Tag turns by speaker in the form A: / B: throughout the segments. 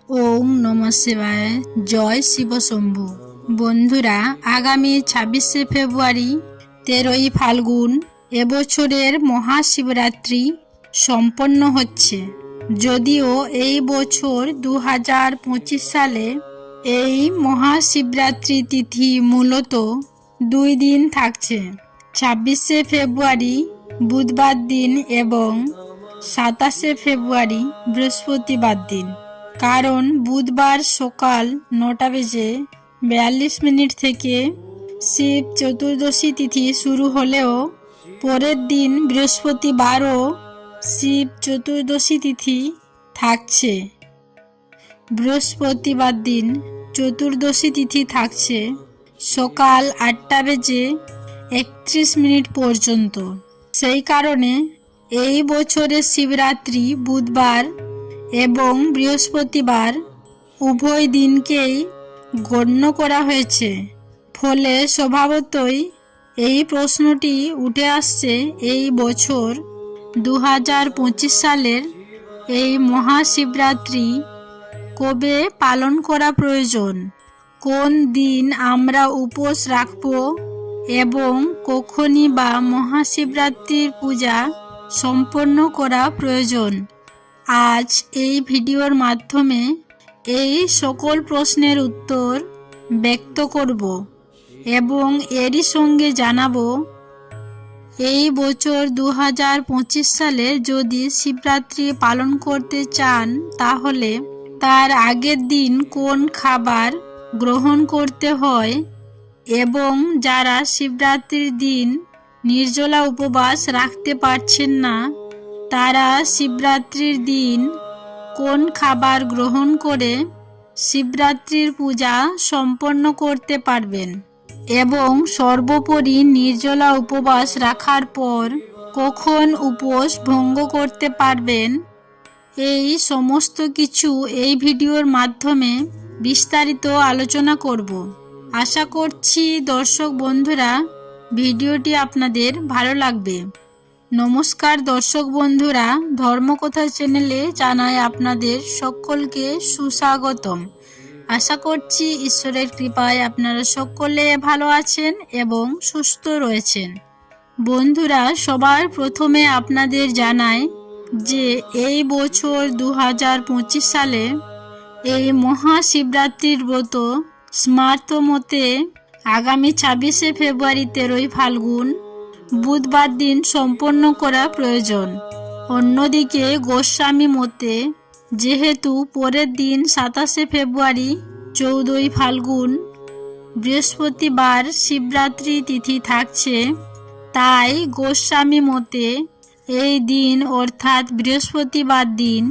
A: ওম নমঃ শিবায়। জয় শিব শম্ভু। বন্ধুরা, আগামী ২৬শে ফেব্রুয়ারি ১৩ই ফাল্গুন এবছরের মহাশিবরাত্রি সম্পন্ন হচ্ছে। যদিও এই বছর ২০২৫ সালে এই মহাশিবরাত্রি তিথি মূলত ২ দিন থাকছে, ২৬শে ফেব্রুয়ারি বুধবার দিন এবং ২৭শে ফেব্রুয়ারি বৃহস্পতিবার দিন। কারণ বুধবার সকাল ৯:৪২ থেকে শিব চতুর্দশী তিথি শুরু হলেও পরের দিন বৃহস্পতিবারও শিব চতুর্দশী তিথি থাকছে। বৃহস্পতিবার দিন চতুর্দশী তিথি থাকছে সকাল ৮:৩১ পর্যন্ত। সেই কারণে এই বছরের শিবরাত্রি বুধবার এবং বৃহস্পতিবার উভয় দিনকেই গণ্য করা হয়েছে। ফলে স্বভাবতই এই প্রশ্নটি উঠে আসছে, এই বছর ২০২৫ সালের এই মহাশিবরাত্রি কবে পালন করা প্রয়োজন, কোন দিন আমরা উপোস রাখব এবং কখনই বা মহাশিবরাত্রির পূজা সম্পন্ন করা প্রয়োজন। আজ এই ভিডিওর মাধ্যমে এই সকল প্রশ্নের উত্তর ব্যক্ত করব এবং এরই সঙ্গে জানাবো এই বছর ২০২৫ সালে যদি শিবরাত্রি পালন করতে চান তাহলে তার আগের দিন কোন খাবার গ্রহণ করতে হয় এবং যারা শিবরাত্রির দিন নির্জলা উপবাস রাখতে পারছেন না তারা শিবরাত্রির দিন কোন খাবার গ্রহণ করে শিবরাত্রির পূজা সম্পন্ন করতে পারবেন এবং সর্বোপরি নির্জলা উপবাস রাখার পর কখন উপোস ভঙ্গ করতে পারবেন, এই সমস্ত কিছু এই ভিডিওর মাধ্যমে বিস্তারিত আলোচনা করব। আশা করছি দর্শক বন্ধুরা ভিডিওটি আপনাদের ভালো লাগবে। নমস্কার দর্শক বন্ধুরা, ধর্মকথা চ্যানেলে জানাই আপনাদের সকলকে সুস্বাগতম। আশা করছি ঈশ্বরের কৃপায় আপনারা সকলে ভালো আছেন এবং সুস্থ রয়েছেন। বন্ধুরা, সবার প্রথমে আপনাদের জানাই যে এই বছর ২০২৫ সালে এই মহাশিবরাত্রির ব্রত স্মার্ত মতে আগামী ২৬শে ফেব্রুয়ারি ১৩ই ফাল্গুন বুধবার দিন সম্পন্ন করা প্রয়োজন। অন্যদিকে গোস্বামী মতে যেহেতু পরের দিন ২৭শে ফেব্রুয়ারি ১৪ই ফাল্গুন বৃহস্পতিবার শিবরাত্রি তিথি থাকছে, তাই গোস্বামী মতে এই দিন অর্থাৎ বৃহস্পতিবার দিন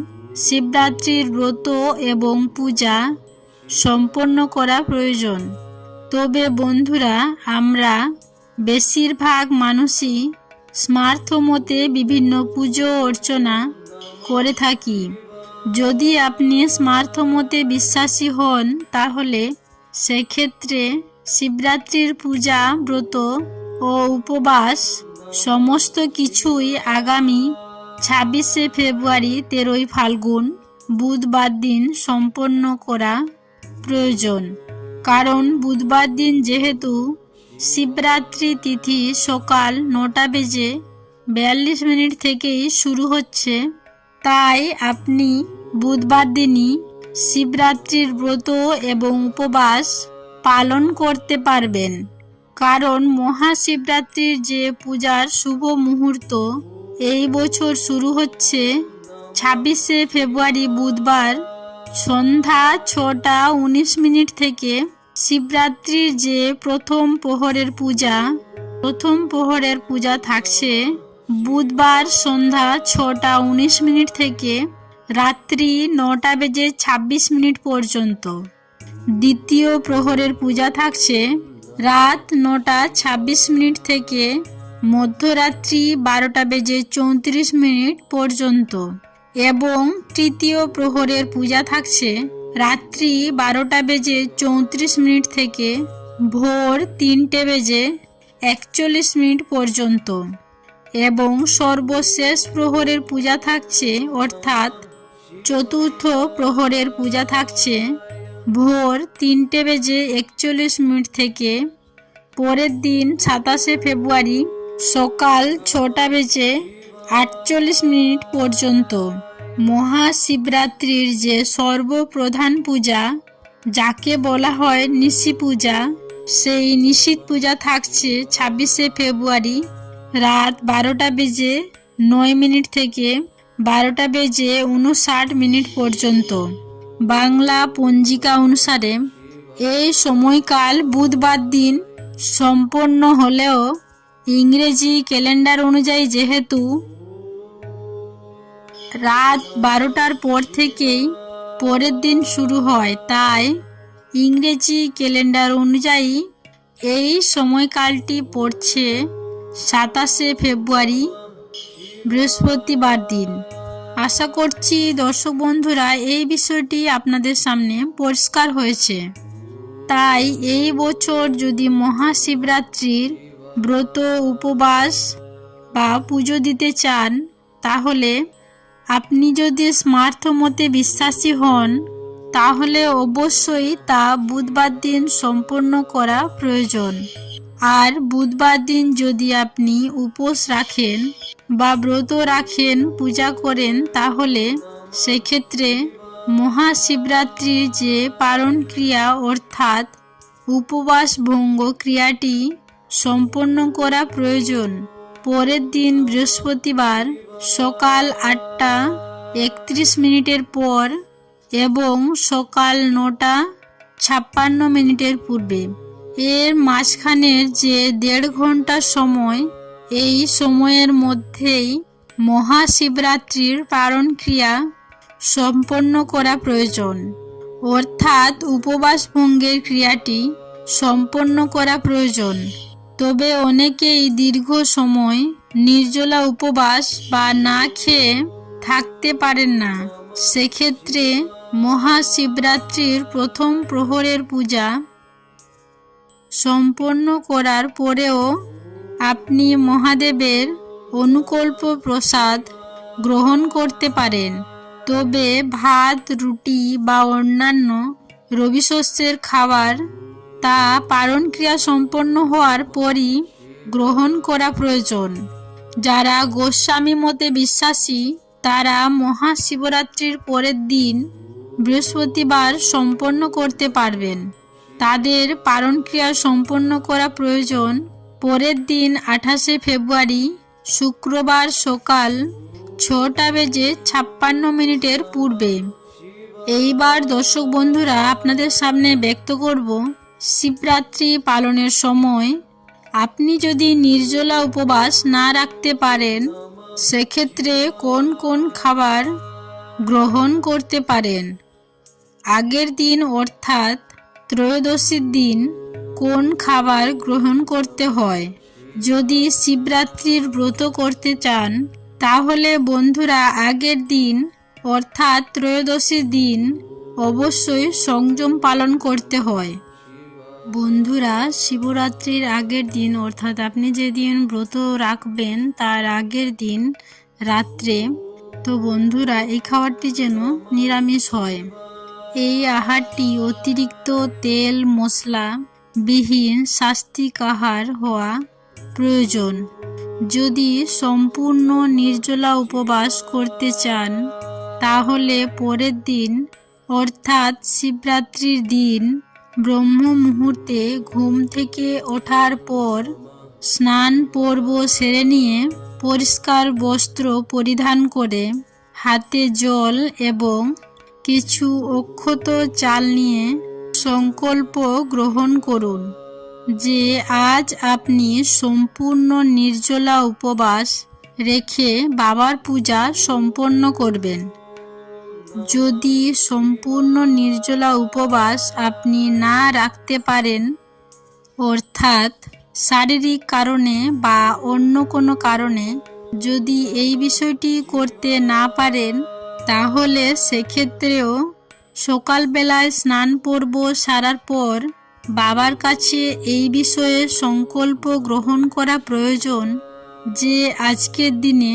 A: শিবরাত্রির ব্রত এবং পূজা সম্পন্ন করা প্রয়োজন। তবে বন্ধুরা, আমরা বেশিরভাগ মানুষই স্মার্ত মতে বিভিন্ন পুজো অর্চনা করে থাকি। যদি আপনি স্মার্ত মতে বিশ্বাসী হন তাহলে সেক্ষেত্রে শিবরাত্রির পূজা ব্রত ও উপবাস সমস্ত কিছুই আগামী ২৬শে ফেব্রুয়ারি ১৩ই ফাল্গুন বুধবার দিন সম্পন্ন করা প্রয়োজন। কারণ বুধবার দিন যেহেতু শিবরাত্রি তিথি সকাল ৯:৪২ থেকেই শুরু হচ্ছে, তাই আপনি বুধবার দিনই শিবরাত্রির ব্রত এবং উপবাস পালন করতে পারবেন। কারণ মহাশিবরাত্রির যে পূজার শুভ মুহূর্ত এই বছর শুরু হচ্ছে ২৬শে ফেব্রুয়ারি বুধবার সন্ধ্যা ৬:১৯ থেকে শিবরাত্রির যে প্রথম প্রহরের পূজা থাকছে বুধবার সন্ধ্যা ৬:১৯ থেকে রাত্রি ৯:২৬ পর্যন্ত। দ্বিতীয় প্রহরের পূজা থাকছে রাত ৯:২৬ থেকে মধ্যরাত্রি ১২:৩৪ পর্যন্ত এবং তৃতীয় প্রহরের পূজা থাকছে রাত্রি ১২:৩৪ থেকে ভোর ৩:৪১ পর্যন্ত এবং সর্বশেষ প্রহরের পূজা থাকছে অর্থাৎ চতুর্থ প্রহরের পূজা থাকছে ভোর 3:41 থেকে পরের দিন 27শে ফেব্রুয়ারি সকাল 6:48 পর্যন্ত। মহাশিবরাত্রির যে সর্বপ্রধান পূজা, যাকে বলা হয় নিশি পূজা, সেই নিশীথ পূজা থাকছে 26শে ফেব্রুয়ারি রাত 12:09 থেকে 12:59 পর্যন্ত। বাংলা পঞ্জিকা অনুসারে এই সময়কাল বুধবার দিন সম্পন্ন হলেও ইংরেজি ক্যালেন্ডার অনুযায়ী যেহেতু রাত 12টার পর থেকেই পরের দিন শুরু হয়, তাই ইংরেজি ক্যালেন্ডার অনুযায়ী এই সময়কালটি পড়ছে 27শে ফেব্রুয়ারি বৃহস্পতিবার দিন। আশা করছি দর্শক বন্ধুরা এই বিষয়টি আপনাদের সামনে পরিষ্কার হয়েছে। তাই এই বছর যদি মহাশিবরাত্রির ব্রত, উপবাস বা পুজো দিতে চান, তাহলে আপনি যদি স্মার্থ মতে বিশ্বাসী হন, তাহলে অবশ্যই তা বুধবার দিন সম্পন্ন করা প্রয়োজন। আর বুধবার দিন যদি আপনি উপোস রাখেন বা ব্রত রাখেন, পূজা করেন, তাহলে সেক্ষেত্রে মহাশিবরাত্রির যে পারণ ক্রিয়া অর্থাৎ উপবাস ভঙ্গ ক্রিয়াটি সম্পন্ন করা প্রয়োজন পরের দিন বৃহস্পতিবার সকাল 8:31 পর এবং সকাল 9:56 পূর্বে। এর মাঝখানের যে 1.5 ঘন্টা সময়, এই সময়ের মধ্যেই মহাশিবরাত্রির পারণ ক্রিয়া সম্পন্ন করা প্রয়োজন, অর্থাৎ উপবাস ভঙ্গের ক্রিয়াটি সম্পন্ন করা প্রয়োজন। তবে অনেকেই দীর্ঘ সময় নির্জলা উপবাস বা না খেয়ে থাকতে পারেন না। সেক্ষেত্রে মহাশিবরাত্রির প্রথম প্রহরের পূজা সম্পন্ন করার পরেও আপনি মহাদেবের অনুকল্প প্রসাদ গ্রহণ করতে পারেন। তবে ভাত, রুটি বা অন্যান্য রবিশস্যের খাবার তা পারণ ক্রিয়া সম্পন্ন হওয়ার পরই গ্রহণ করা প্রয়োজন। যারা গোস্বামী মতে বিশ্বাসী, তারা মহাশিবরাত্রির পরের দিন বৃহস্পতিবার সম্পন্ন করতে পারবেন। তাদের পারণ ক্রিয়া সম্পন্ন করা প্রয়োজন পরের দিন 28শে ফেব্রুয়ারি শুক্রবার সকাল 6:56 পূর্বে। এইবার দর্শক বন্ধুরা আপনাদের সামনে ব্যক্ত করব শিবরাত্রি পালনের সময় আপনি যদি নির্জলা উপবাস না রাখতে পারেন, সেক্ষেত্রে কোন কোন খাবার গ্রহণ করতে পারেন। আগের দিন অর্থাৎ ত্রয়োদশীর দিন কোন খাবার গ্রহণ করতে হয়। যদি শিবরাত্রির ব্রত করতে চান, তাহলে বন্ধুরা আগের দিন অর্থাৎ ত্রয়োদশীর দিন অবশ্যই সংযম পালন করতে হয়। বন্ধুরা, শিবরাত্রির আগের দিন অর্থাৎ আপনি যেদিন ব্রত রাখবেন তার আগের দিন রাত্রে, তো বন্ধুরা এই খাবারটি যেন নিরামিষ হয়। এই আহারটি অতিরিক্ত তেল মশলা বিহীন সাত্ত্বিক আহার হওয়া প্রয়োজন। যদি সম্পূর্ণ নির্জলা উপবাস করতে চান, তাহলে পরের দিন অর্থাৎ শিবরাত্রির দিন ব্রহ্ম মুহূর্তে ঘুম থেকে ওঠার পর স্নান পর্ব সেরে নিয়ে পরিষ্কার বস্ত্র পরিধান করে হাতে জল এবং কিছু অক্ষত চাল নিয়ে সংকল্প গ্রহণ করুন যে আজ আপনি সম্পূর্ণ নির্জলা উপবাস রেখে বাবার পূজা সম্পন্ন করবেন। যদি সম্পূর্ণ নির্জলা উপবাস আপনি না রাখতে পারেন, অর্থাৎ শারীরিক কারণে বা অন্য কোনো কারণে যদি এই বিষয়টি করতে না পারেন, তাহলে সেক্ষেত্রেও সকালবেলায় স্নান পর্ব সারার পর বাবার কাছে এই বিষয়ে সংকল্প গ্রহণ করা প্রয়োজন যে আজকের দিনে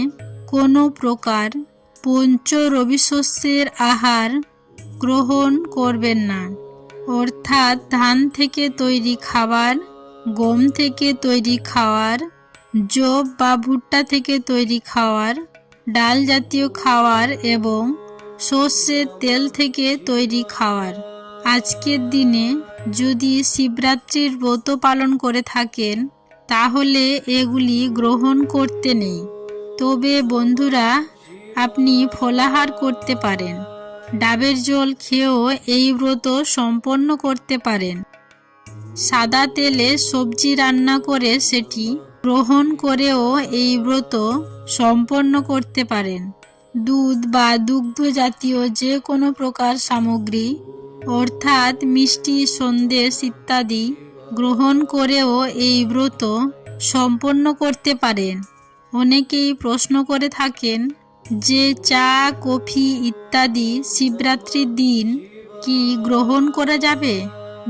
A: কোনো প্রকার পঞ্চ রবি শস্যের আহার গ্রহণ করবেন না, অর্থাৎ ধান থেকে তৈরি খাবার, গম থেকে তৈরি খাবার, যব বা ভুট্টা থেকে তৈরি খাবার, ডাল জাতীয় খাবার এবং সর্ষের তেল থেকে তৈরি খাবার। আজকের দিনে যদি শিবরাত্রির ব্রত পালন করে থাকেন তাহলে এগুলি গ্রহণ করতে নেই। তবে বন্ধুরা, আপনি ফলাহার করতে পারেন। ডাবের জল খেয়েও এই ব্রত সম্পন্ন করতে পারেন। সাদা তেলে সবজি রান্না করে সেটি গ্রহণ করেও এই ব্রত সম্পন্ন করতে পারেন। দুধ বা দুগ্ধ জাতীয় যে কোনো প্রকার সামগ্রী অর্থাৎ মিষ্টি, সন্দেশ ইত্যাদি গ্রহণ করেও এই ব্রত সম্পন্ন করতে পারেন। অনেকেই প্রশ্ন করে থাকেন যে চা, কফি ইত্যাদি শিবরাত্রির দিন কি গ্রহণ করা যাবে?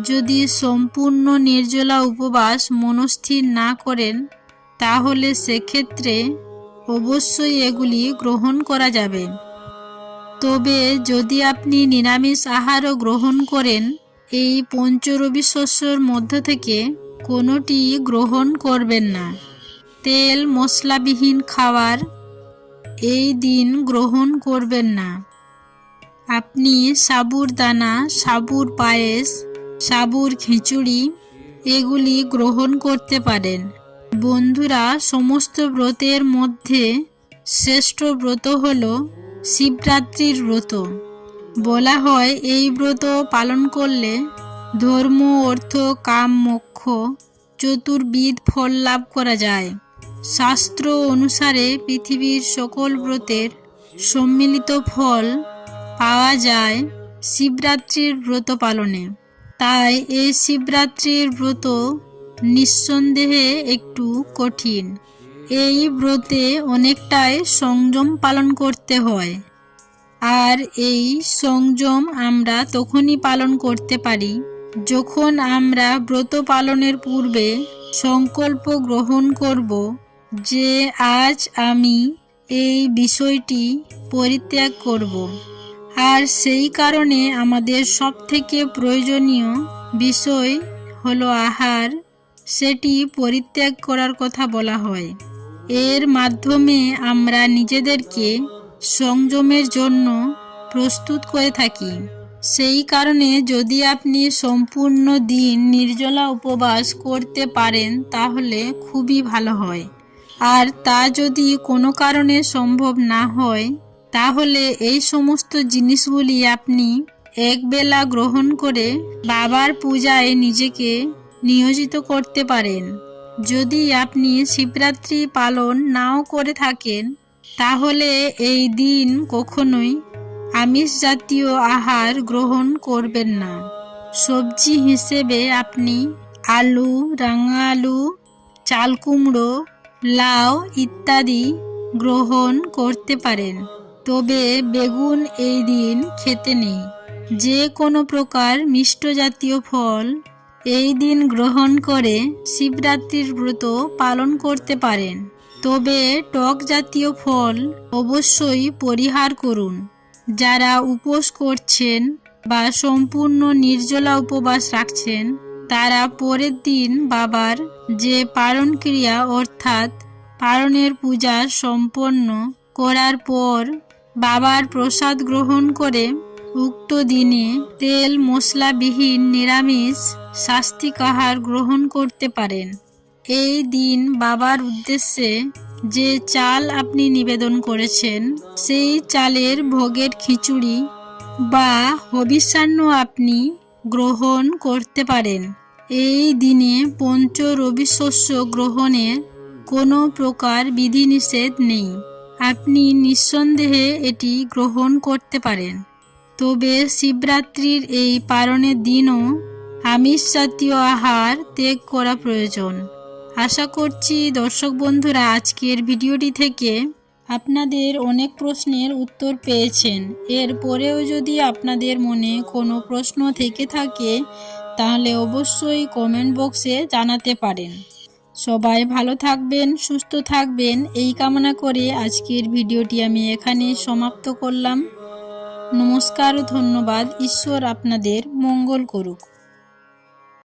A: যদি সম্পূর্ণ নির্জলা উপবাস মনস্থির না করেন তাহলে সেক্ষেত্রে অবশ্যই এগুলি গ্রহণ করা যাবে। তবে যদি আপনি নিরামিষ আহারও গ্রহণ করেন, এই পঞ্চরবি শস্যর মধ্য থেকে কোনোটি গ্রহণ করবেন না। তেল মশলাবিহীন খাবার এই দিন গ্রহণ করবেন না। আপনি সাবুর দানা, সাবুর পায়েস, সাবুর খিচুড়ি এগুলি গ্রহণ করতে পারেন। বন্ধুরা, সমস্ত ব্রতের মধ্যে শ্রেষ্ঠ ব্রত হল শিবরাত্রির ব্রত। বলা হয় এই ব্রত পালন করলে ধর্ম, অর্থ, কাম, মোক্ষ চতুর্বিধ ফল লাভ করা যায়। শাস্ত্র অনুসারে পৃথিবীর সকল ব্রতের সম্মিলিত ফল পাওয়া যায় শিবরাত্রির ব্রত পালনে। তাই এই শিবরাত্রির ব্রত নিঃসন্দেহে একটু কঠিন। এই ব্রতে অনেকটাই সংযম পালন করতে হয়। আর এই সংযম আমরা তখনই পালন করতে পারি যখন আমরা ব্রত পালনের পূর্বে সংকল্প গ্রহণ করব যে আজ আমি এই বিষয়টি পরিত্যাগ করব। আর সেই কারণে আমাদের সবথেকে প্রয়োজনীয় বিষয় হলো আহার, সেটি পরিত্যাগ করার কথা বলা হয়। এর মাধ্যমে আমরা নিজেদেরকে সংযমের জন্য প্রস্তুত করে থাকি। সেই কারণে যদি আপনি সম্পূর্ণ দিন নির্জলা উপবাস করতে পারেন তাহলে খুবই ভালো হয়। আর তা যদি কোনো কারণে সম্ভব না হয় তাহলে এই সমস্ত জিনিসগুলি আপনি একবেলা গ্রহণ করে বাবার পূজায় নিজেকে নিয়োজিত করতে পারেন। যদি আপনি শিবরাত্রি পালন নাও করে থাকেন তাহলে এই দিন কখনোই আমিষ জাতীয় আহার গ্রহণ করবেন না। সবজি হিসেবে আপনি আলু, রাঙা আলু, চাল কুমড়ো, লাউ ইত্যাদি গ্রহণ করতে পারেন। তবে বেগুন এই দিন খেতে নেই। যে কোনো প্রকার মিষ্ট জাতীয় ফল এই দিন গ্রহণ করে শিবরাত্রির ব্রত পালন করতে পারেন। তবে টক জাতীয় ফল অবশ্যই পরিহার করুন। যারা উপোস করছেন বা সম্পূর্ণ নির্জলা উপবাস রাখছেন তারা পরের দিন বাবার যে পালন ক্রিয়া অর্থাৎ পালনের পূজা সম্পন্ন করার পর বাবার প্রসাদ গ্রহণ করে উক্ত দিনে তেল মশলাবিহীন নিরামিষ সাত্ত্বিক আহার গ্রহণ করতে পারেন। এই দিন বাবার উদ্দেশ্যে যে চাল আপনি নিবেদন করেছেন সেই চালের ভোগের খিচুড়ি বা হবিষ্যান্ন আপনি গ্রহণ করতে পারেন। এই দিনে পঞ্চ রবি শস্য গ্রহণের কোনো প্রকার বিধিনিষেধ নেই। আপনি নিঃসন্দেহে এটি গ্রহণ করতে পারেন। তবে শিবরাত্রির এই পালনের দিনও আমিষ জাতীয় আহার ত্যাগ করা প্রয়োজন। আশা করছি দর্শক বন্ধুরা আজকের ভিডিওটি থেকে আপনাদের অনেক প্রশ্নের উত্তর পেয়েছেন। এরপরেও যদি আপনাদের মনে কোনো প্রশ্ন থেকে থাকে তাহলে অবশ্যই কমেন্ট বক্সে জানাতে পারেন। সবাই ভালো থাকবেন, সুস্থ থাকবেন এই কামনা করে আজকের ভিডিওটি আমি এখানে সমাপ্ত করলাম। নমস্কার ও ধন্যবাদ। ঈশ্বর আপনাদের মঙ্গল করুক।